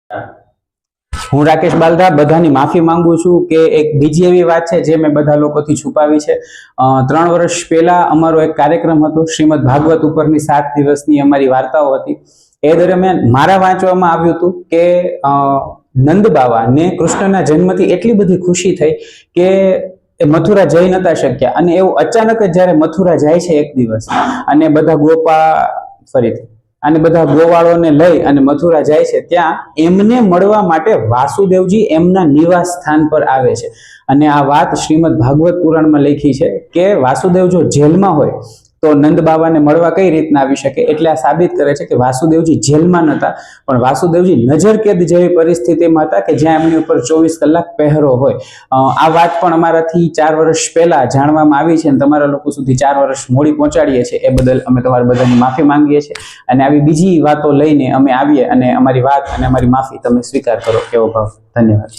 હું રાકેશ બાલધા બધાની માફી માંગુ છું કે એક બીજી એવી વાત છે જે મેં બધા લોકોથી છુપાવી છે। 3 વર્ષ પહેલા અમારો એક કાર્યક્રમ હતો, શ્રીમદ ભાગવત ઉપરની 7 દિવસની અમારી વાર્તાઓ હતી। એ દરમિયાન મારા વાંચવામાં આવ્યું હતું કે નંદ બાવાને કૃષ્ણના જન્મથી એટલી બધી ખુશી થઈ કે એ મથુરા જઈ નતા શક્યા, અને એવું અચાનક જ જ્યારે મથુરા જાય છે એક દિવસ, અને બધા બધા ગોવાળોને લઈ અને મથુરા જાય છે, ત્યાં એમને મળવા માટે વાસુદેવજી એમના નિવાસ સ્થાન પર આવે છે। અને આ વાત શ્રીમદ ભાગવત પુરાણમાં લખી છે કે વાસુદેવ જો જેલમાં હોય તો નંદ બાવાને મળવા કઈ રીતના આવી શકે, એટલે આ સાબિત કરે છે કે વાસુદેવજી જેલમાં નહોતા, પણ વાસુદેવજી નજરકેદ જેવી પરિસ્થિતિમાં હતા કે જ્યાં એમની ઉપર 24 કલાક પહેરો હોય। આ વાત પણ અમારાથી 4 વર્ષ પહેલા જાણવામાં આવી છે અને તમારા લોકો સુધી 4 વર્ષ મોડી પહોંચાડીએ છીએ, એ બદલ અમે તમારા બધાની માફી માંગીએ છીએ। અને આવી બીજી વાતો લઈને અમે આવીએ અને અમારી વાત અને અમારી માફી તમે સ્વીકાર કરો, એવો ભાવ। ધન્યવાદ।